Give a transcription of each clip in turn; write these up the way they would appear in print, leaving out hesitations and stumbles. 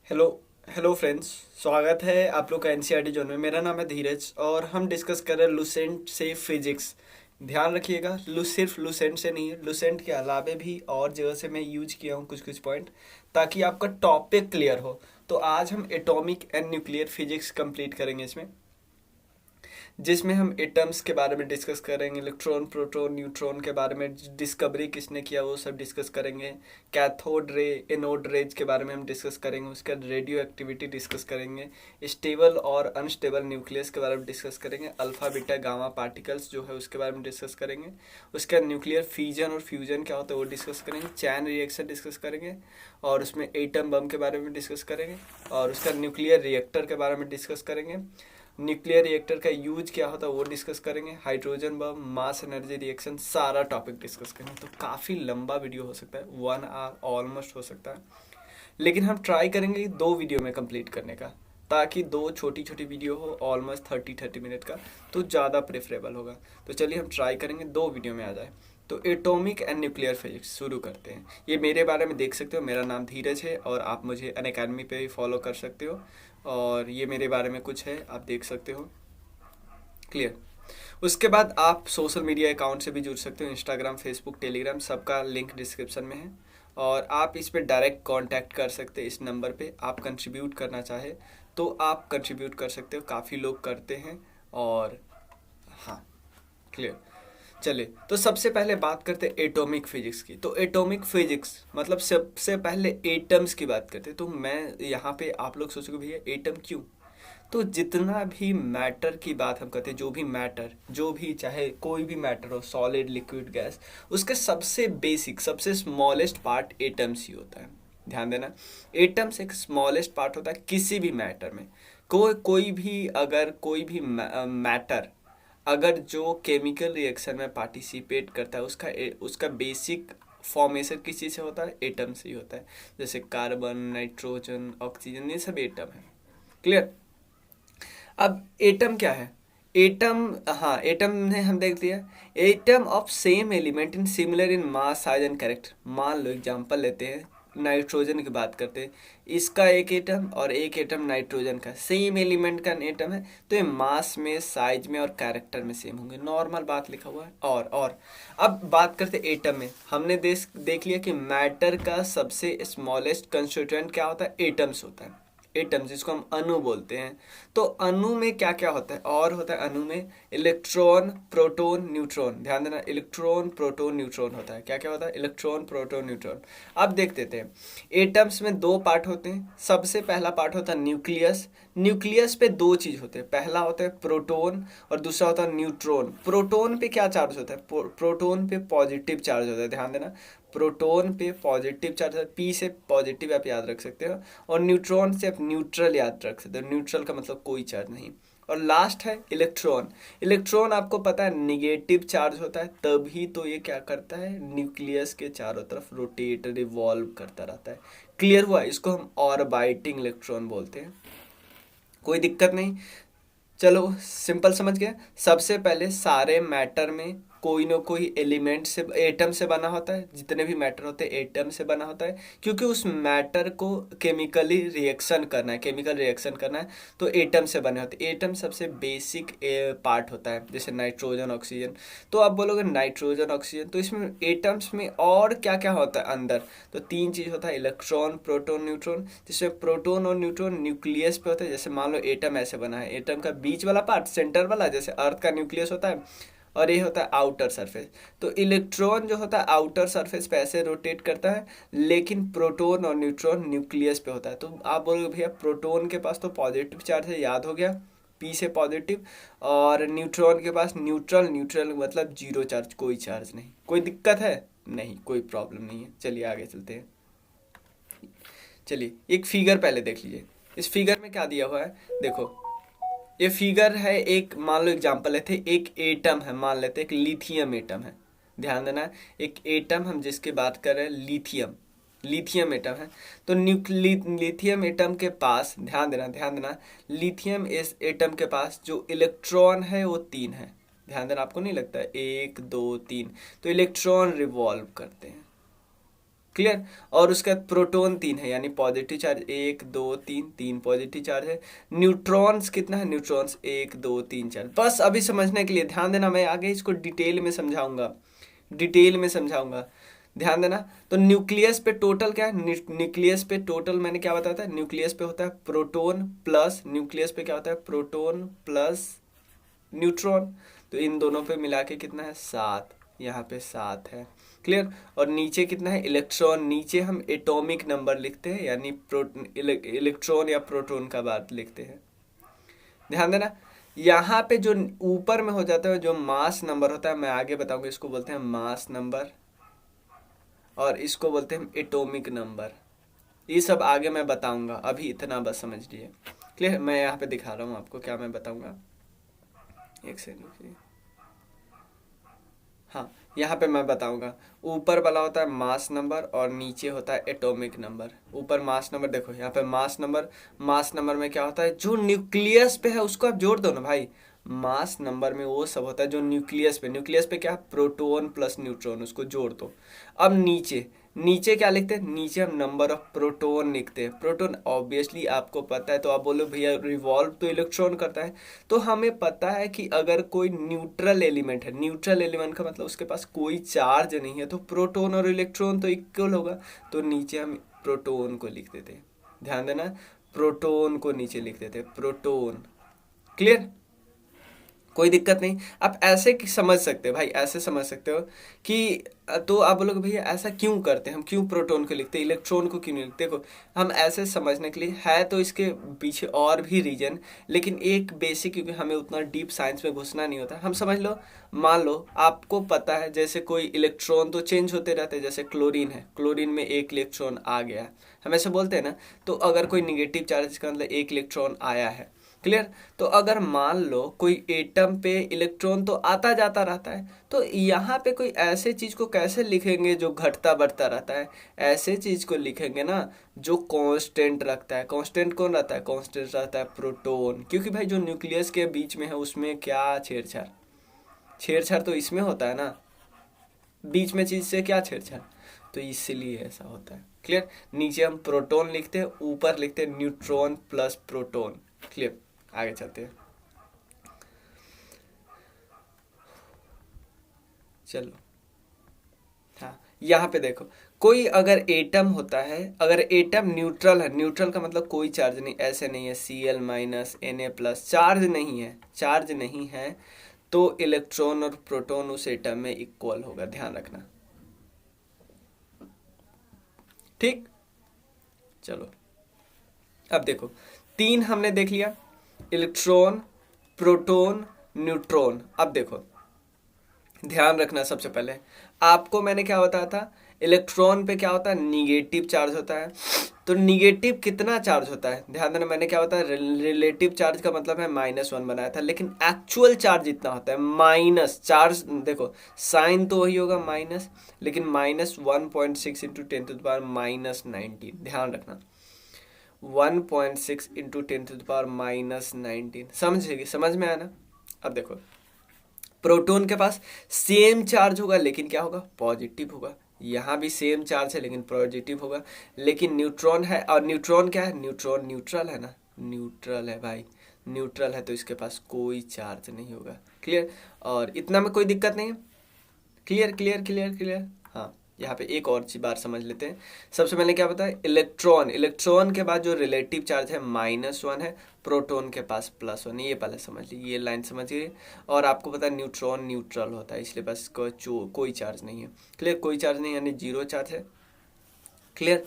Hello hello friends. स्वागत है आप लोग का एनसीईआरटी जोन में। मेरा नाम है धीरज और हम डिस्कस कर रहे हैं लुसेंट से फिजिक्स। ध्यान रखिएगा, सिर्फ लुसेंट से नहीं है, लुसेंट के अलावे भी और जगह से मैं यूज किया हूँ कुछ कुछ पॉइंट, ताकि आपका टॉपिक क्लियर हो। तो आज हम atomic and nuclear physics complete करेंगे इसमें, जिसमें हम एटम्स के बारे में डिस्कस करेंगे, इलेक्ट्रॉन प्रोटॉन न्यूट्रॉन के बारे में, डिस्कवरी किसने किया वो सब डिस्कस करेंगे, कैथोड रे एनोड रेज के बारे में हम डिस्कस करेंगे, उसका रेडियो एक्टिविटी डिस्कस करेंगे, स्टेबल और अनस्टेबल न्यूक्लियस के बारे में डिस्कस करेंगे, अल्फा बीटा गामा पार्टिकल्स जो है उसके बारे में डिस्कस करेंगे, उसका न्यूक्लियर फिजन और फ्यूजन क्या होता है वो डिस्कस करेंगे, चैन रिएक्शन डिस्कस करेंगे, और उसमें एटम बम के बारे में डिस्कस करेंगे, और उसका न्यूक्लियर रिएक्टर के बारे में डिस्कस करेंगे, न्यूक्लियर रिएक्टर का यूज क्या होता है वो डिस्कस करेंगे, hydrogen bomb, mass energy reaction, सारा टॉपिक डिस्कस करेंगे। तो काफ़ी लंबा वीडियो हो सकता है, 1 आवर ऑलमोस्ट हो सकता है, लेकिन हम ट्राई करेंगे कि 2 वीडियो में कंप्लीट करने का, ताकि 2 छोटी छोटी वीडियो हो ऑलमोस्ट 30-30 मिनट का, तो ज़्यादा प्रेफरेबल होगा। तो चलिए हम ट्राई करेंगे 2 वीडियो में आ जाए। तो एटॉमिक एंड न्यूक्लियर फिजिक्स शुरू करते हैं। ये मेरे बारे में देख सकते हो, मेरा नाम धीरज है और आप मुझे अनअकैडमी पे भी फॉलो कर सकते हो, और ये मेरे बारे में कुछ है आप देख सकते हो। क्लियर। उसके बाद आप सोशल मीडिया अकाउंट से भी जुड़ सकते हो, इंस्टाग्राम, फेसबुक, टेलीग्राम, सबका लिंक डिस्क्रिप्शन में है, और आप इस पे डायरेक्ट कांटेक्ट कर सकते हैं। इस नंबर पे आप कंट्रीब्यूट करना चाहे तो आप कंट्रीब्यूट कर सकते हो, काफ़ी लोग करते हैं। और हाँ, क्लियर। चलिए, तो सबसे पहले बात करते हैं एटॉमिक फिजिक्स की। तो एटॉमिक फिजिक्स मतलब सबसे पहले एटम्स की बात करते हैं। तो मैं यहाँ पे, आप लोग सोचोगे भैया एटम क्यों? तो जितना भी मैटर की बात हम करते हैं, जो भी मैटर, जो भी चाहे कोई भी मैटर हो, सॉलिड लिक्विड गैस, उसके सबसे बेसिक सबसे स्मॉलेस्ट पार्ट एटम्स ही होता है। ध्यान देना, एटम्स एक स्मॉलेस्ट पार्ट होता है किसी भी मैटर में। कोई भी, अगर कोई भी मैटर अगर जो केमिकल रिएक्शन में पार्टिसिपेट करता है, उसका बेसिक फॉर्मेशन किस चीज़ से होता है? एटम से ही होता है। जैसे कार्बन, नाइट्रोजन, ऑक्सीजन, ये सब एटम है। क्लियर। अब एटम क्या है? एटम, हाँ, एटम ने हम देख लिया, atom of same element in similar in mass size and character. मान लो एग्जांपल लेते हैं, नाइट्रोजन की बात करते हैं, इसका एक एटम और एक एटम नाइट्रोजन का सेम एलिमेंट का एटम है, तो ये मास में, साइज में और कैरेक्टर में सेम होंगे। नॉर्मल बात लिखा हुआ है। और अब बात करते हैं एटम में। हमने देख लिया कि मैटर का सबसे स्मॉलेस्ट कंस्टिट्यूएंट क्या होता है? एटम्स होता है। एटम जिसको हम अणु बोलते हैं। तो अणु में क्या क्या होता है? और होता है अणु में इलेक्ट्रॉन, प्रोटॉन, न्यूट्रॉन। ध्यान देना, इलेक्ट्रॉन, प्रोटॉन, न्यूट्रॉन होता है। क्या क्या होता है? Electron, proton, neutron. अब देख लेते हैं, एटम्स में 2 पार्ट होते हैं। सबसे पहला पार्ट होता है न्यूक्लियस। न्यूक्लियस पे 2 चीज होते हैं, पहला होता है प्रोटॉन और दूसरा होता है न्यूट्रॉन। प्रोटॉन पे क्या चार्ज होता है? प्रोटॉन पे पॉजिटिव चार्ज होता है। ध्यान देना, प्रोटॉन पे पॉजिटिव चार्ज है, पी से पॉजिटिव आप याद रख सकते हो, और न्यूट्रॉन से आप न्यूट्रल याद रख सकते हो। न्यूट्रल का मतलब कोई चार्ज नहीं। और लास्ट है इलेक्ट्रॉन। इलेक्ट्रॉन आपको पता है निगेटिव चार्ज होता है, तभी तो ये क्या करता है? न्यूक्लियस के चारों तरफ रोटेट, रिवॉल्व करता रहता है। क्लियर हुआ? इसको हम ऑर्बिटिंग इलेक्ट्रॉन बोलते हैं। कोई दिक्कत नहीं। चलो, सिंपल समझ गए। सबसे पहले सारे मैटर में कोई ना कोई एलिमेंट से, एटम से बना होता है। जितने भी मैटर होते हैं एटम से बना होता है, क्योंकि उस मैटर को केमिकली रिएक्शन करना है, केमिकल रिएक्शन करना है, तो एटम से बने होते हैं। एटम सबसे बेसिक पार्ट होता है, जैसे नाइट्रोजन, ऑक्सीजन। तो आप बोलोगे नाइट्रोजन, ऑक्सीजन, तो इसमें एटम्स में और क्या क्या होता है अंदर? तो 3 चीज होता है, इलेक्ट्रॉन, प्रोटॉन, न्यूट्रॉन। जिसमें प्रोटॉन और न्यूट्रॉन न्यूक्लियस पे होता है। जैसे मान लो एटम ऐसे बना है, एटम का बीच वाला पार्ट, सेंटर वाला, जैसे अर्थ का न्यूक्लियस होता है, और ये होता है आउटर सरफेस। तो इलेक्ट्रॉन जो होता है आउटर सरफेस पे ऐसे रोटेट करता है, लेकिन प्रोटॉन और न्यूट्रॉन न्यूक्लियस पे होता है। तो आप बोलोगे भैया प्रोटॉन के पास तो पॉजिटिव चार्ज है, याद हो गया, पी से पॉजिटिव, और न्यूट्रॉन के पास न्यूट्रल। न्यूट्रल मतलब जीरो चार्ज, कोई चार्ज नहीं। कोई दिक्कत है? नहीं, कोई प्रॉब्लम नहीं है। चलिए आगे चलते हैं। चलिए एक फिगर पहले देख लीजिए। इस फिगर में क्या दिया हुआ है? देखो, ये फिगर है, एक मान लो एग्जांपल लेते हैं, एक एटम है, मान लेते हैं एक लिथियम एटम है। ध्यान देना, एक एटम हम जिसकी बात कर रहे हैं, लिथियम, लिथियम एटम है। तो लिथियम एटम के पास, ध्यान देना, ध्यान देना, लिथियम इस एटम के पास जो इलेक्ट्रॉन है वो 3 है। ध्यान देना, आपको नहीं लगता है 1 2 3? तो इलेक्ट्रॉन रिवॉल्व करते हैं। क्लियर। और उसके बाद प्रोटॉन 3 है, यानी पॉजिटिव चार्ज 1 2 3, 3 पॉजिटिव चार्ज है। न्यूट्रॉन्स कितना है, न्यूट्रॉन्स 1 2 3 4। बस अभी समझने के लिए ध्यान देना, मैं आगे इसको डिटेल में समझाऊंगा, डिटेल में समझाऊंगा, ध्यान देना। तो न्यूक्लियस पे टोटल क्या है, न्यूक्लियस पे टोटल मैंने क्या बताया था, न्यूक्लियस पे होता है प्रोटॉन प्लस, न्यूक्लियस पे क्या होता है, प्रोटॉन प्लस न्यूट्रॉन। तो इन दोनों पे मिला के कितना है, 7, यहाँ पे 7 है, क्लियर। और नीचे कितना है, इलेक्ट्रॉन, नीचे हम एटॉमिक नंबर लिखते हैं, यानी इलेक्ट्रॉन या प्रोटॉन का बात लिखते हैं, ध्यान देना। यहाँ पे जो ऊपर में हो जाता है, जो मास नंबर होता है, मैं आगे बताऊंगा, इसको बोलते हैं मास नंबर और इसको बोलते हैं एटॉमिक नंबर। ये सब आगे मैं बताऊंगा, अभी इतना बस समझ लीजिए, क्लियर। मैं यहाँ पे दिखा रहा हूँ आपको क्या मैं बताऊंगा, एक सेकंड रुकिए। हाँ, यहाँ पे मैं बताऊंगा, ऊपर वाला होता है मास नंबर और नीचे होता है एटॉमिक नंबर। ऊपर मास नंबर देखो, यहाँ पे मास नंबर, मास नंबर में क्या होता है, जो न्यूक्लियस पे है उसको आप जोड़ दो ना भाई। मास नंबर में वो सब होता है जो न्यूक्लियस पे, न्यूक्लियस पे क्या, प्रोटॉन प्लस न्यूट्रॉन, उसको जोड़ दो। अब नीचे, नीचे क्या लिखते हैं, नीचे हम नंबर ऑफ प्रोटॉन लिखते हैं। प्रोटॉन ऑब्वियसली आपको पता है, तो आप बोलो भैया रिवॉल्व तो इलेक्ट्रॉन करता है, तो हमें पता है कि अगर कोई न्यूट्रल एलिमेंट है, न्यूट्रल एलिमेंट का मतलब उसके पास कोई चार्ज नहीं है, तो प्रोटॉन और इलेक्ट्रॉन तो इक्वल होगा, तो नीचे हम प्रोटॉन को लिख देते हैं, ध्यान देना, प्रोटॉन को नीचे लिख देते हैं, प्रोटॉन, क्लियर। कोई दिक्कत नहीं। आप ऐसे समझ सकते हो भाई, ऐसे समझ सकते हो कि तो आप बोलोगे भैया ऐसा क्यों करते हैं, हम क्यों प्रोटॉन को लिखते हैं, इलेक्ट्रॉन को क्यों नहीं लिखते। देखो, हम ऐसे समझने के लिए है, तो इसके पीछे और भी रीजन, लेकिन एक बेसिक, क्योंकि हमें उतना डीप साइंस में घुसना नहीं होता, हम समझ लो, मान लो आपको पता है जैसे कोई इलेक्ट्रॉन तो चेंज होते रहते हैं, जैसे क्लोरीन है, क्लोरीन में एक इलेक्ट्रॉन आ गया, हम ऐसे बोलते हैं ना। तो अगर कोई निगेटिव चार्ज का मतलब एक इलेक्ट्रॉन आया है, क्लियर। तो अगर मान लो कोई एटम पे इलेक्ट्रॉन तो आता जाता रहता है, तो यहाँ पे कोई ऐसे चीज को कैसे लिखेंगे जो घटता बढ़ता रहता है, ऐसे चीज को लिखेंगे ना जो कांस्टेंट रखता है। कांस्टेंट कौन रहता है, कांस्टेंट रहता है प्रोटॉन, क्योंकि भाई जो न्यूक्लियस के बीच में है उसमें क्या छेड़छाड़, छेड़छाड़ तो इसमें होता है ना, बीच में चीज से क्या छेड़छाड़, तो इसलिए ऐसा होता है, क्लियर। नीचे हम प्रोटॉन लिखते हैं, ऊपर लिखते हैं न्यूट्रॉन प्लस प्रोटॉन, क्लियर। आगे चलते हैं, चलो। हाँ, यहाँ पे देखो, कोई अगर एटम होता है, अगर एटम न्यूट्रल है, न्यूट्रल का मतलब कोई चार्ज नहीं, ऐसे नहीं है Cl minus Na plus, charge नहीं है, चार्ज नहीं है, तो इलेक्ट्रॉन और प्रोटॉन उस एटम में इक्वल होगा, ध्यान रखना, ठीक। चलो, अब देखो, 3 हमने देख लिया, इलेक्ट्रॉन, प्रोटॉन, न्यूट्रॉन। अब देखो, ध्यान रखना, सबसे पहले आपको मैंने क्या बताया था, इलेक्ट्रॉन पे क्या होता है, निगेटिव चार्ज होता है। तो निगेटिव कितना चार्ज होता है, ध्यान देना, मैंने क्या होता है, रिलेटिव चार्ज का मतलब है -1 बनाया था, लेकिन एक्चुअल चार्ज इतना होता है, माइनस चार्ज, देखो साइन तो वही होगा माइनस, लेकिन -1.6 इंटू 10⁻⁻19, ध्यान रखना, 1.6 इंटू 10⁻⁻19, समझेगी, समझ में आया ना। अब देखो, प्रोटॉन के पास सेम चार्ज होगा, लेकिन क्या होगा, पॉजिटिव होगा। यहाँ भी सेम चार्ज है लेकिन पॉजिटिव होगा। लेकिन न्यूट्रॉन है, और न्यूट्रॉन क्या है, न्यूट्रॉन न्यूट्रल है ना, न्यूट्रल है भाई, न्यूट्रल है, तो इसके पास कोई चार्ज नहीं होगा, क्लियर। और इतना में कोई दिक्कत नहीं है, क्लियर क्लियर क्लियर क्लियर। हाँ, यहाँ पे एक और चीज बार समझ लेते हैं। सबसे पहले क्या बताया, इलेक्ट्रॉन, इलेक्ट्रॉन के बाद जो रिलेटिव चार्ज है -1 है, प्रोटॉन के पास +1, ये पहले समझ लीजिए, ये लाइन समझिए। और आपको पता है न्यूट्रॉन न्यूट्रल होता है, इसलिए बस कोई चार्ज नहीं है, क्लियर, कोई चार्ज नहीं यानी 0 चार्ज है, क्लियर।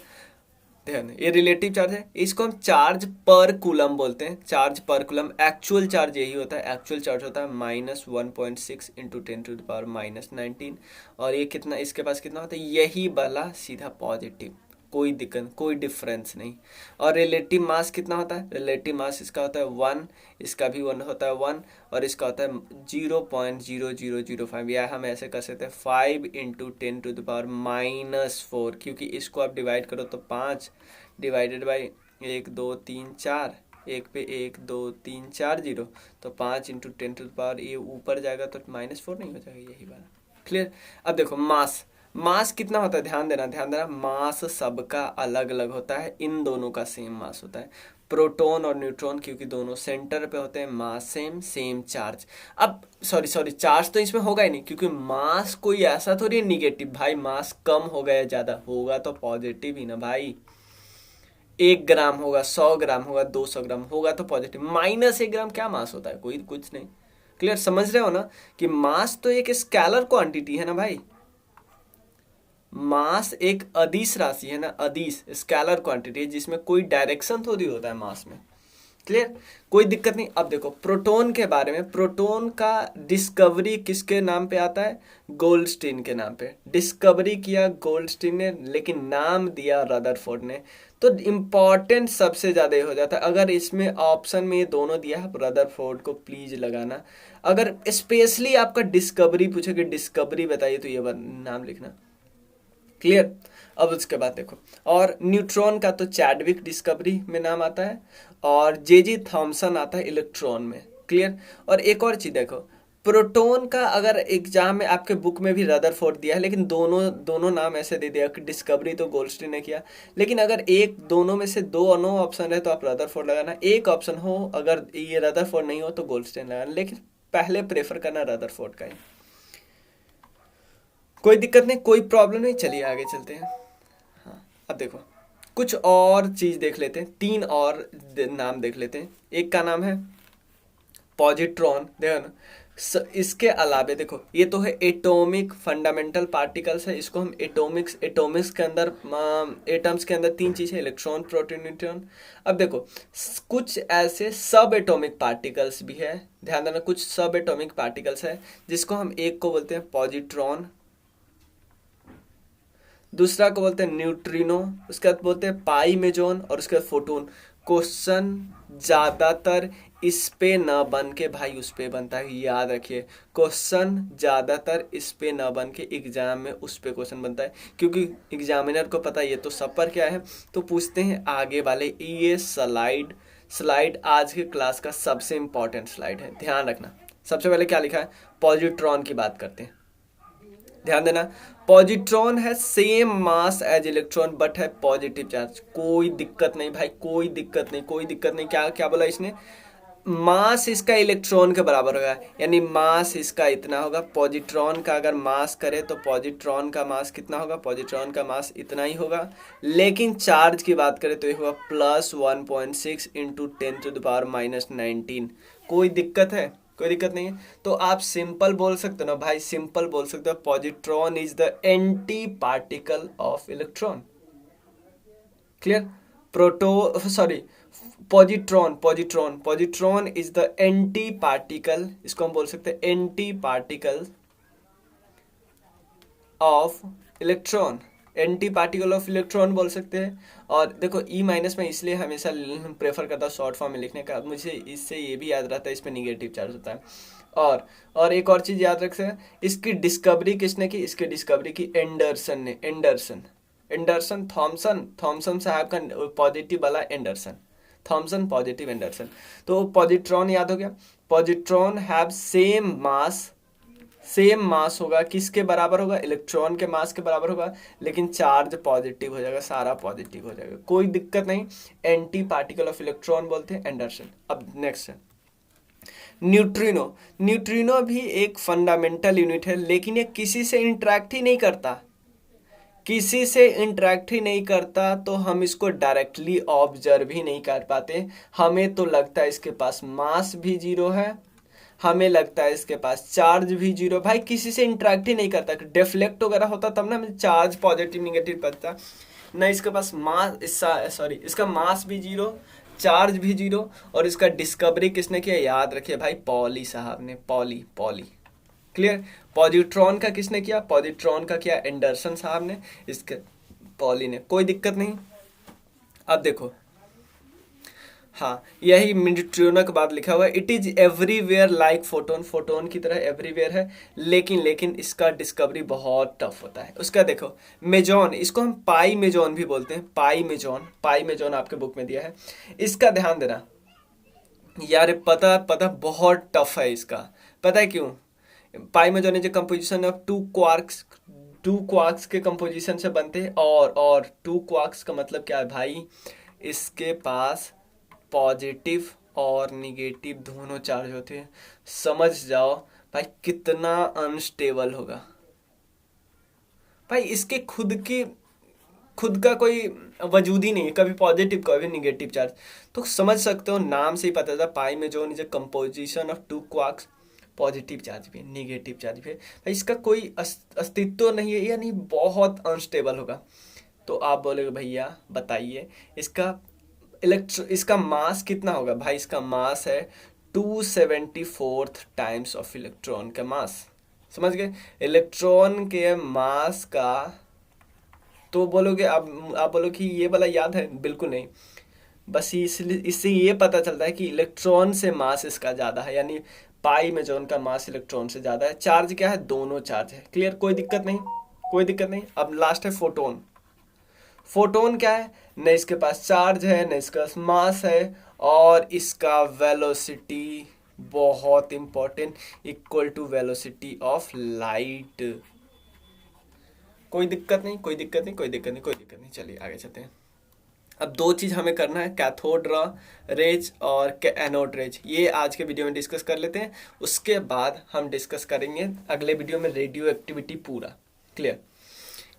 ध्यान, ये रिलेटिव चार्ज है, इसको हम चार्ज पर कूलम बोलते हैं, चार्ज पर कूलम। एक्चुअल चार्ज यही होता है, एक्चुअल चार्ज होता है -1.6 इंटू 10⁻⁻19। और ये कितना, इसके पास कितना होता है, यही वाला सीधा पॉजिटिव, कोई दिक्कत, कोई डिफरेंस नहीं। और रिलेटिव मास कितना होता है, रिलेटिव मास इसका होता है 1, इसका भी 1 होता है 1, और इसका होता है 0.0005, या हम ऐसे कर सकते हैं 5 इंटू 10⁻⁻4, क्योंकि इसको आप डिवाइड करो तो 5 डिवाइडेड बाई 1 2 3 4, एक पे 1 2 3 4 0, तो 5 इंटू 10⁻, ये ऊपर जाएगा तो -4 नहीं हो जाएगा, यही बात, क्लियर। अब देखो मास, मास कितना होता है, ध्यान देना, मास सबका अलग अलग होता है, इन दोनों का सेम मास होता है, प्रोटॉन और न्यूट्रॉन, क्योंकि दोनों सेंटर पे होते हैं, मास सेम, सेम चार्ज। अब सॉरी सॉरी, चार्ज तो इसमें होगा ही नहीं, क्योंकि मास कोई ऐसा थोड़ी है निगेटिव भाई, मास कम होगा या ज़्यादा होगा तो पॉजिटिव ही ना भाई। 1 ग्राम होगा, 100 ग्राम होगा, 200 ग्राम होगा तो पॉजिटिव। -1 ग्राम क्या मास होता है, कोई कुछ नहीं। क्लियर, समझ रहे हो ना कि मास तो एक स्केलर क्वांटिटी है ना भाई, मास एक अदिश राशि है ना, अदिश स्केलर क्वांटिटी है, जिसमें कोई डायरेक्शन थोड़ी होता है मास में। क्लियर, कोई दिक्कत नहीं। अब देखो प्रोटॉन के बारे में, प्रोटॉन का डिस्कवरी किसके नाम पे आता है, गोल्डस्टीन के नाम पे डिस्कवरी किया गोल्डस्टीन ने, लेकिन नाम दिया रदरफोर्ड ने। तो इम्पॉर्टेंट सबसे ज़्यादा ये हो जाता है, अगर इसमें ऑप्शन में ये दोनों दिया है, रदरफोर्ड को प्लीज लगाना। अगर स्पेशली आपका डिस्कवरी पूछे कि डिस्कवरी बताइए, तो ये नाम लिखना। क्लियर, अब उसके बाद देखो, और न्यूट्रॉन का तो चैडविक डिस्कवरी में नाम आता है, और जे थॉमसन आता है इलेक्ट्रॉन में। क्लियर, और एक और चीज देखो, प्रोटॉन का अगर एग्जाम में आपके बुक में भी रदरफोर्ड दिया है, लेकिन दोनों दोनों नाम ऐसे दे दिया कि डिस्कवरी तो गोल्डस्टीन ने किया, लेकिन अगर एक दोनों में से दो नो ऑप्शन है तो आप रदरफोर्ड लगाना, एक ऑप्शन हो अगर ये रदरफोर्ड नहीं हो तो गोल्डस्टीन लगाना, लेकिन पहले प्रेफर करना रदरफोर्ड का ही। कोई दिक्कत नहीं, कोई प्रॉब्लम नहीं, चलिए आगे चलते हैं। हाँ, अब देखो कुछ और चीज देख लेते हैं, 3 और नाम देख लेते हैं। एक का नाम है पॉजिट्रॉन, देखो ना। इसके अलावे देखो, ये तो है एटॉमिक फंडामेंटल पार्टिकल्स है, इसको हम एटॉमिक्स के अंदर, एटम्स के अंदर 3 चीज है, इलेक्ट्रॉन, प्रोटॉन, न्यूट्रॉन। अब देखो कुछ ऐसे सब एटॉमिक पार्टिकल्स भी है, ध्यान देना, कुछ सब एटॉमिक पार्टिकल्स है, जिसको हम एक को बोलते हैं पॉजिट्रॉन, दूसरा को बोलते हैं न्यूट्रिनो, उसके बाद बोलते हैं पाई मेजॉन, और उसके बाद फोटोन। क्वेश्चन ज्यादातर इस पे न बन के भाई उस पे बनता है, याद रखिए, क्वेश्चन ज्यादातर इस पे न बन के एग्जाम में उस पे क्वेश्चन बनता है, क्योंकि एग्जामिनर को पता है ये तो सब पर क्या है, तो पूछते हैं आगे वाले। ये स्लाइड आज के क्लास का सबसे इंपॉर्टेंट स्लाइड है, ध्यान रखना। सबसे पहले क्या लिखा है, पॉजिट्रॉन की बात करते हैं, ध्यान देना। पॉजिट्रॉन है same mass as electron but है पॉजिटिव चार्ज, कोई दिक्कत नहीं भाई, कोई दिक्कत नहीं, कोई दिक्कत नहीं। क्या क्या बोला इसने, मास इसका इलेक्ट्रॉन के बराबर होगा, यानी मास इसका इतना होगा। पॉजिट्रॉन का अगर मास करे तो पॉजिट्रॉन का मास कितना होगा, पॉजिट्रॉन का मास इतना ही होगा, लेकिन चार्ज की बात करें तो ये होगा +1.6 × 10⁻⁻19। कोई दिक्कत है, कोई दिक्कत नहीं है। तो आप सिंपल बोल सकते हो ना भाई, सिंपल बोल सकते हो, positron is the anti particle of electron. Clear, positron is the anti particle, इसको हम बोल सकते हैं anti particle of electron, anti particle of electron बोल सकते हैं। और देखो E- में इसलिए हमेशा प्रेफर करता हूँ शॉर्ट फॉर्म में लिखने का, मुझे इससे ये भी याद रहता है इस पर निगेटिव चार्ज होता है। और एक और चीज याद रखते हैं, इसकी डिस्कवरी किसने की, इसकी डिस्कवरी की एंडरसन ने, एंडरसन थॉमसन साहब का पॉजिटिव वाला एंडरसन, थॉमसन पॉजिटिव एंडरसन। तो पॉजिट्रॉन याद हो गया, पॉजिट्रॉन हैव सेम मास होगा, किसके बराबर होगा, इलेक्ट्रॉन के मास के बराबर होगा, लेकिन चार्ज पॉजिटिव हो जाएगा, सारा पॉजिटिव हो जाएगा, कोई दिक्कत नहीं। एंटी पार्टिकल ऑफ इलेक्ट्रॉन बोलते हैं एंडरसन। अब नेक्स्ट है न्यूट्रिनो भी एक फंडामेंटल यूनिट है, लेकिन ये किसी से इंटरेक्ट ही नहीं करता, तो हम इसको डायरेक्टली ऑब्जर्व ही नहीं कर पाते। हमें तो लगता है इसके पास मास भी 0 है, हमें लगता है इसके पास चार्ज भी 0, भाई किसी से इंटरेक्ट ही नहीं करता। डिफ्लेक्ट वगैरह होता तब ना चार्ज पॉजिटिव निगेटिव बचता ना, इसके पास इसका मास भी 0, चार्ज भी 0, और इसका डिस्कवरी किसने किया, याद रखिए भाई, पॉली साहब ने, पॉली। क्लियर, पॉजिट्रॉन का किसने किया, पॉजिट्रॉन का किया एंडरसन साहब ने, इसके पॉली ने, कोई दिक्कत नहीं। अब देखो, हाँ यही न्यूट्रिनो के बाद लिखा हुआ है, it is everywhere like photon की तरह एवरीवेयर है, लेकिन इसका डिस्कवरी बहुत टफ होता है। उसका देखो मेजॉन, इसको हम पाई मेजॉन भी बोलते हैं, पाई मेजॉन आपके बुक में दिया है। इसका ध्यान देना यार, पता बहुत टफ है इसका, पता है क्यों, pi meson is a composition of 2 quarks two quarks के कंपोजिशन से बनते हैं। और टू क्वार्क्स का मतलब क्या है भाई, इसके पास पॉजिटिव और निगेटिव दोनों चार्ज होते हैं। समझ जाओ भाई कितना अनस्टेबल होगा भाई, इसके खुद का कोई वजूद ही नहीं है, कभी पॉजिटिव कभी निगेटिव चार्ज। तो समझ सकते हो, नाम से ही पता था पाई में जो नीचे composition of two quarks, positive charge भी है निगेटिव चार्ज भी है भाई, इसका कोई अस्तित्व नहीं है, यानी बहुत अनस्टेबल होगा। तो आप बोलोगे भैया बताइए इसका मास कितना होगा भाई, इसका मास है 274 टाइम्स ऑफ इलेक्ट्रॉन का मास। समझ गए, इलेक्ट्रॉन के मास का। तो बोलोगे आप बोलो कि ये वाला याद है, बिल्कुल नहीं। बस इसलिए इससे ये पता चलता है कि इलेक्ट्रॉन से मास इसका ज़्यादा है, यानी पाई में जो उनका मास इलेक्ट्रॉन से ज़्यादा है। चार्ज क्या है, दोनों चार्ज है। क्लियर, कोई दिक्कत नहीं, कोई दिक्कत नहीं। अब लास्ट है फोटोन। फोटोन क्या है, न इसके पास चार्ज है न इसका मास है, और इसका वेलोसिटी बहुत important, equal to velocity of light. कोई दिक्कत नहीं, कोई दिक्कत नहीं, कोई दिक्कत नहीं, कोई दिक्कत नहीं। चलिए आगे चलते हैं। अब दो चीज़ हमें करना है, कैथोड रेज और एनोड रेज, ये आज के वीडियो में डिस्कस कर लेते हैं। उसके बाद हम डिस्कस करेंगे अगले वीडियो में रेडियो एक्टिविटी पूरा। क्लियर,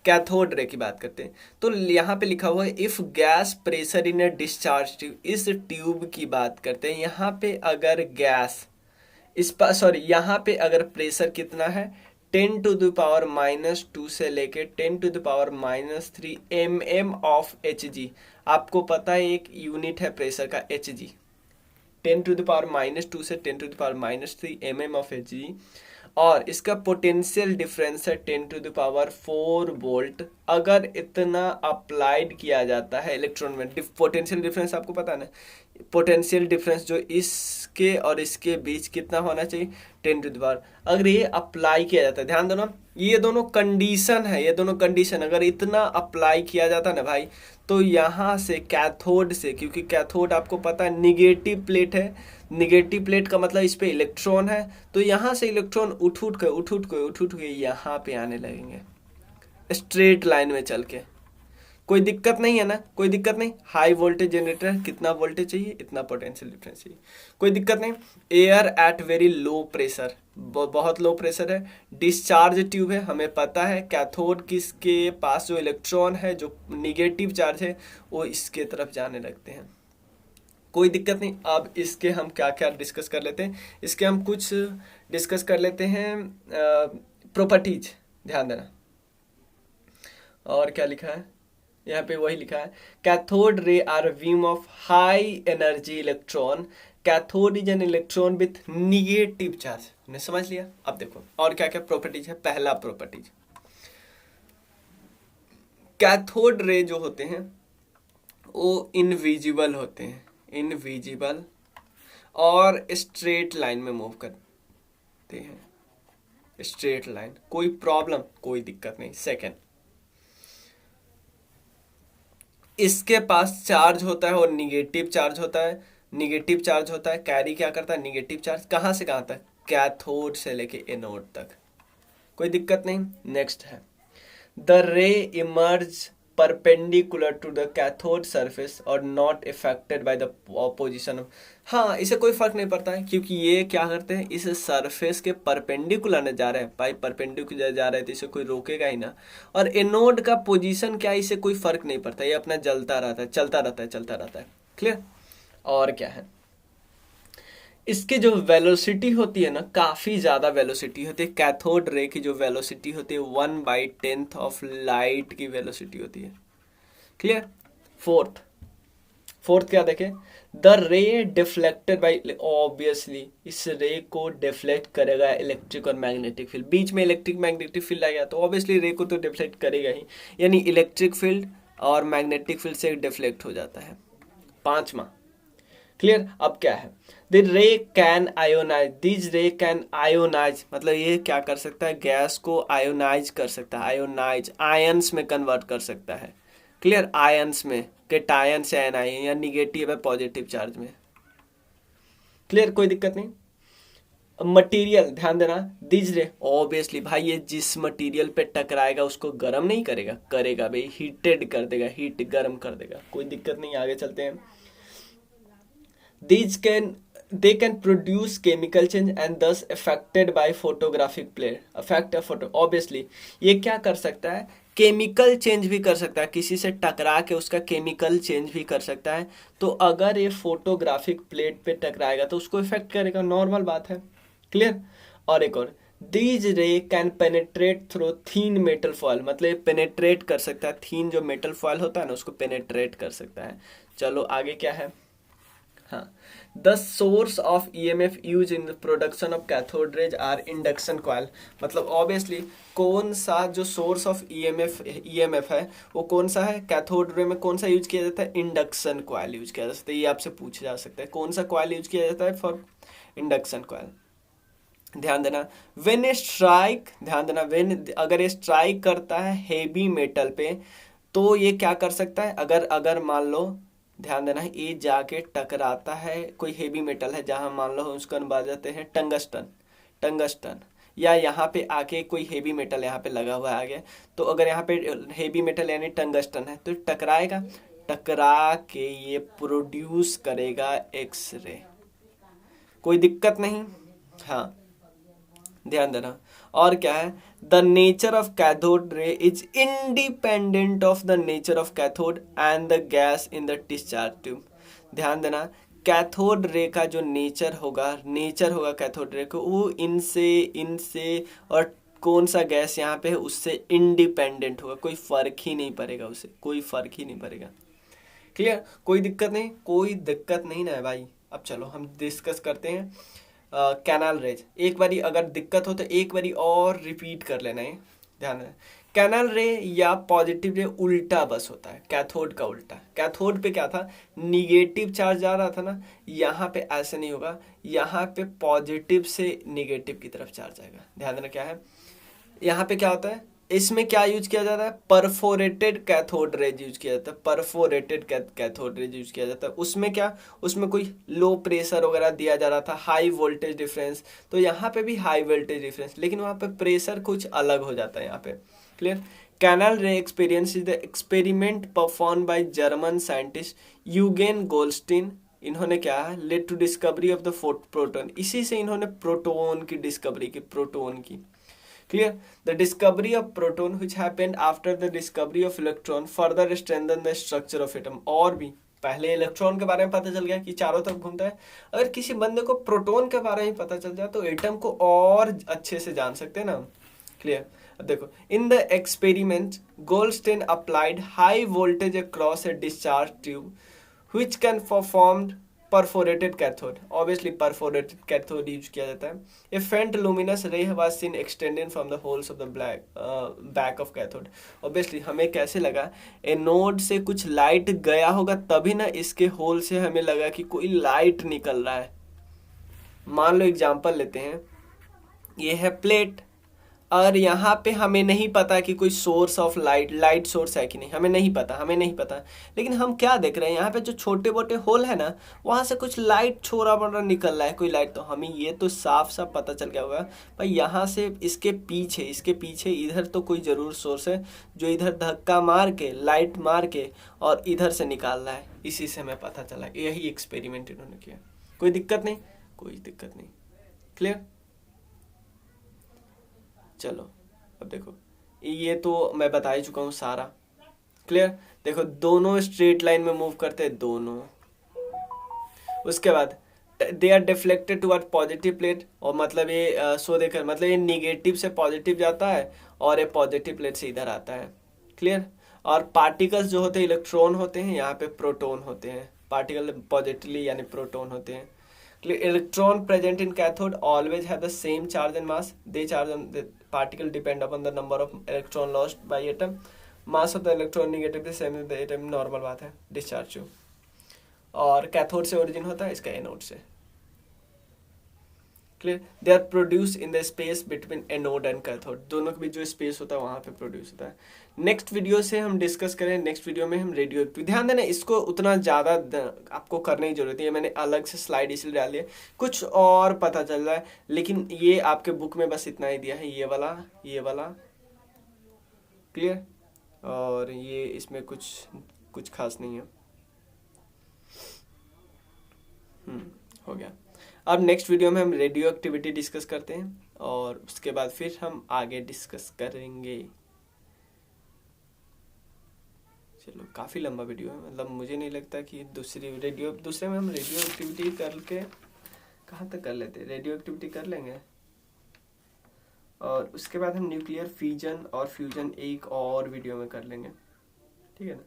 कैथोड रे की बात करते हैं। तो यहाँ पे लिखा हुआ है if gas pressure in A discharge tube, इस ट्यूब की बात करते हैं। यहाँ पे अगर गैस यहाँ पे अगर प्रेशर कितना है, 10⁻⁻2 से लेके 10⁻³ mm ऑफ Hg। आपको पता है एक यूनिट है प्रेशर का Hg, 10⁻² से 10⁻³ mm ऑफ Hg। और इसका पोटेंशियल डिफरेंस है 10⁴ वोल्ट। अगर इतना अप्लाइड किया जाता है इलेक्ट्रॉन में, पोटेंशियल डिफरेंस आपको पता है ना, पोटेंशियल डिफरेंस जो इसके और इसके बीच कितना होना चाहिए, 10⁻। अगर ये अप्लाई किया जाता है, ध्यान दो ना, ये दोनों कंडीशन है, ये दोनों कंडीशन अगर इतना अप्लाई किया जाता ना भाई, तो यहाँ से कैथोड से, क्योंकि कैथोड आपको पता है निगेटिव प्लेट है, निगेटिव प्लेट का मतलब इस पे इलेक्ट्रॉन है, तो यहाँ से इलेक्ट्रॉन उठ के यहाँ पे आने लगेंगे स्ट्रेट लाइन में चल के। कोई दिक्कत नहीं है ना, कोई दिक्कत नहीं। हाई वोल्टेज जनरेटर, कितना वोल्टेज चाहिए, इतना पोटेंशियल डिफरेंस चाहिए, कोई दिक्कत नहीं। Air at very low pressure, बहुत लो प्रेशर है। डिस्चार्ज ट्यूब है, हमें पता है कैथोड किसके पास जो इलेक्ट्रॉन है, जो निगेटिव चार्ज है, वो इसके तरफ जाने लगते हैं। कोई दिक्कत नहीं। अब इसके हम क्या क्या डिस्कस कर लेते हैं, इसके हम कुछ डिस्कस कर लेते हैं प्रॉपर्टीज, ध्यान देना। और क्या लिखा है यहाँ पे, वही लिखा है cathode ray are beam of high energy electron, cathode is an electron with negative charge. ने समझ लिया। अब देखो और क्या क्या प्रॉपर्टीज है। पहला प्रॉपर्टीज, कैथोड रे जो होते हैं वो इनविजिबल होते हैं, इनविजिबल, और स्ट्रेट लाइन में मूव करते हैं, स्ट्रेट लाइन। कोई प्रॉब्लम, कोई दिक्कत नहीं। सेकंड, इसके पास चार्ज होता है और निगेटिव चार्ज होता है, निगेटिव चार्ज होता है। कैरी क्या करता है, निगेटिव चार्ज। कहाँ से कहाँ तक, कैथोड से लेके एनोड तक। कोई दिक्कत नहीं। नेक्स्ट है the ray emerge perpendicular to the cathode surface और not affected by the position of. हाँ, इसे कोई फर्क नहीं पड़ता है, क्योंकि ये क्या करते हैं, इस सरफेस के परपेंडिकुलर जा रहे हैं भाई, परपेंडिकुलर जा रहे हैं तो इसे कोई रोकेगा ही ना। और एनोड का पोजीशन क्या है, इसे कोई फर्क नहीं पड़ता, ये अपना जलता रहता है, चलता रहता है, चलता रहता है। क्लियर। और क्या है, इसकी जो वेलोसिटी होती है ना, काफ़ी ज़्यादा वेलोसिटी होती है। कैथोड रे की जो वेलोसिटी होती है 1/10 ऑफ लाइट की वेलोसिटी होती है। क्लियर। फोर्थ क्या देखें, द रे डिफ्लेक्टेड बाई, ऑब्वियसली इस रे को डिफ्लेक्ट करेगा इलेक्ट्रिक और मैग्नेटिक फील्ड। बीच में इलेक्ट्रिक मैग्नेटिक फील्ड आ गया तो ऑब्वियसली रे को तो डिफ्लेक्ट करेगा ही, यानी इलेक्ट्रिक फील्ड और मैग्नेटिक फील्ड से डिफ्लेक्ट हो जाता है। पांचवा। क्लियर। अब क्या है, the ray can ionise, this ray can ionise, मतलब ये क्या कर सकता है, गैस को आयोनाइज कर सकता है, आयोनाइज आयंस में कन्वर्ट कर सकता है। क्लियर। आयंस में, कैटायन से एनायन, या निगेटिव है पॉजिटिव चार्ज में। क्लियर, कोई दिक्कत नहीं। मटेरियल, ध्यान देना, दीज रे ऑब्वियसली भाई ये जिस मटेरियल पे टकराएगा उसको गर्म नहीं करेगा, करेगा भाई, हीटेड कर देगा, हीट गर्म कर देगा, कोई दिक्कत नहीं, आगे चलते हैं। These can they can produce chemical change and thus affected by photographic plate affect a photo obviously ये क्या कर सकता है, केमिकल चेंज भी कर सकता है, किसी से टकरा के उसका केमिकल चेंज भी कर सकता है। तो अगर ये फोटोग्राफिक प्लेट पे टकराएगा तो उसको इफेक्ट करेगा, नॉर्मल बात है, क्लियर। और एक और, दीज रे can penetrate through thin metal foil, मतलब पेनेट्रेट कर सकता है, थीन जो मेटल फॉयल होता है ना उसको पेनेट्रेट कर सकता है। चलो आगे क्या है, हाँ, the source of EMF use in the production of cathode rays are induction coil, मतलब ऑब्वियसली कौन सा जो सोर्स ऑफ EMF है वो कौन सा है, कैथोड रे में कौन सा यूज किया जाता है, इंडक्शन कॉइल यूज किया जा सकता है। ये आपसे पूछा जा सकता है कौन सा कॉइल यूज किया जाता है फॉर इंडक्शन कॉइल। ध्यान देना, व्हेन ए स्ट्राइक, ध्यान देना, व्हेन अगर ये स्ट्राइक करता है हेवी मेटल पे तो ये क्या कर सकता है, अगर अगर मान लो, ध्यान देना, ये जाके टकराता है कोई हेवी मेटल है, जहां मान लो उसको हम बताते हैं टंगस्टन, टंगस्टन, या यहाँ पे आके कोई हेवी मेटल यहाँ पे लगा हुआ है आगे, तो अगर यहाँ पे हेवी मेटल यानी टंगस्टन है तो टकराएगा, टकरा के ये प्रोड्यूस करेगा एक्स रे, कोई दिक्कत नहीं, हाँ ध्यान देना। और क्या है, the nature of cathode ray is independent of the nature of cathode and the gas in the discharge tube. ध्यान देना, कैथोड रे का जो नेचर होगा कैथोड रे को, वो इनसे और कौन सा गैस यहाँ पे है उससे इंडिपेंडेंट होगा, कोई फर्क ही नहीं पड़ेगा उसे, कोई फर्क ही नहीं पड़ेगा, क्लियर, कोई दिक्कत नहीं, कोई दिक्कत नहीं ना है भाई। अब चलो हम डिस्कस करते हैं कैनाल रेज। एक बारी अगर दिक्कत हो तो एक बारी और रिपीट कर लेना है, ध्यान देना, कैनाल रे या पॉजिटिव रे उल्टा बस होता है, कैथोड का उल्टा। कैथोड पे क्या था, निगेटिव चार्ज जा रहा था ना, यहाँ पे ऐसे नहीं होगा, यहाँ पे पॉजिटिव से निगेटिव की तरफ चार्ज आएगा। ध्यान देना क्या है, यहाँ पे क्या होता है, इसमें क्या यूज किया जाता है, परफोरेटेड कैथोड रेज यूज किया जाता है, परफोरेटेड कैथोड रेज यूज किया जाता है। उसमें क्या, उसमें कोई लो प्रेशर वगैरह दिया जा रहा था, हाई वोल्टेज डिफरेंस, तो यहाँ पे भी हाई वोल्टेज डिफरेंस, लेकिन वहाँ पे प्रेशर कुछ अलग हो जाता है यहाँ पे, clear. Canal ray experience is the experiment perform by German scientist Eugen Goldstein. इन्होंने क्या है, led to discovery of the proton, इसी से इन्होंने प्रोटोन की डिस्कवरी की, प्रोटोन की, clear. The discovery of proton which happened after the discovery of electron further strengthened the structure of atom। और भी पहले इलेक्ट्रॉन के बारे में पता चल गया कि चारों तरफ घूमता है, अगर किसी बंदे को प्रोटॉन के बारे में पता चल जाए तो एटम को और अच्छे से जान सकते हैं ना, क्लियर। अब देखो, in the experiment Goldstein applied high voltage across A discharge tube which can performed perforated cathode, obviously perforated cathode use किया जाता है। A faint luminous ray was seen extending from the holes of the back of cathode। obviously हमें कैसे लगा, anode से कुछ light गया होगा तभी ना इसके होल से हमें लगा कि कोई लाइट निकल रहा है। मान लो एग्जांपल लेते हैं, ये है प्लेट और यहाँ पे हमें नहीं पता कि कोई सोर्स ऑफ लाइट सोर्स है कि नहीं, हमें नहीं पता, लेकिन हम क्या देख रहे हैं, यहाँ पे जो छोटे मोटे होल है ना, वहाँ से कुछ लाइट छोड़ा बड़ा निकल रहा है, कोई लाइट, तो हमें ये तो साफ साफ पता चल गया होगा भाई यहाँ से इसके पीछे इधर तो कोई ज़रूर सोर्स है जो इधर धक्का मार के, लाइट मार के और इधर से निकाल रहा है, इसी से हमें पता चला। यही एक्सपेरिमेंट इन्होंने किया, कोई दिक्कत नहीं, क्लियर। चलो अब देखो, ये तो मैं बता ही चुका हूँ सारा, क्लियर। देखो दोनों स्ट्रेट लाइन में मूव करते हैं दोनों, उसके बाद they are deflected toward positive plate, और मतलब ये सो देकर मतलब ये निगेटिव से पॉजिटिव जाता है और ये पॉजिटिव प्लेट से इधर आता है, क्लियर। और पार्टिकल्स जो होते हैं इलेक्ट्रॉन होते हैं, यहाँ पे प्रोटॉन होते हैं, पार्टिकल पॉजिटिवली यानी प्रोटॉन होते हैं। Electron present in cathode always have the same charge and mass. They charge on the particle depend upon the number of electron lost by atom. Mass of the electron negative the same as the atom, normal बात है, discharge tube। और cathode से origin होता है, इसका anode से, clear, they are produce in the space between anode and cathode, दोनों के बीच जो स्पेस होता है वहाँ पे प्रोड्यूस होता है। नेक्स्ट वीडियो से हम डिस्कस करें, नेक्स्ट वीडियो में हम रेडियो एक्टिव, ध्यान देना इसको उतना ज़्यादा आपको करने की जरूरत है, मैंने अलग से स्लाइड इसलिए डाली है, कुछ और पता चल रहा है, लेकिन ये आपके बुक में बस इतना ही दिया है, ये वाला क्लियर, और ये इसमें कुछ खास नहीं है। हो गया। अब नेक्स्ट वीडियो में हम रेडियो एक्टिविटी डिस्कस करते हैं और उसके बाद फिर हम आगे डिस्कस करेंगे। चलो, काफ़ी लंबा वीडियो है, मतलब मुझे नहीं लगता कि दूसरे में हम रेडियो एक्टिविटी करके कहाँ तक कर लेते, रेडियो एक्टिविटी कर लेंगे और उसके बाद हम न्यूक्लियर फ्यूजन और फ्यूजन एक और वीडियो में कर लेंगे, ठीक है ना।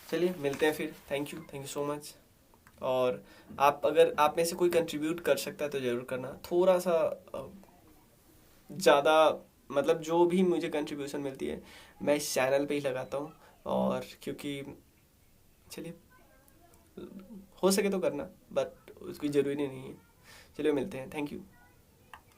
चलिए मिलते हैं फिर, थैंक यू सो मच। और अगर आप में से कोई कंट्रीब्यूट कर सकता है तो ज़रूर करना, थोड़ा सा ज़्यादा, मतलब जो भी मुझे कंट्रीब्यूशन मिलती है मैं इस चैनल पे ही लगाता हूँ, और क्योंकि चलिए हो सके तो करना, बट उसकी ज़रूरी नहीं है। चलिए मिलते हैं, थैंक यू।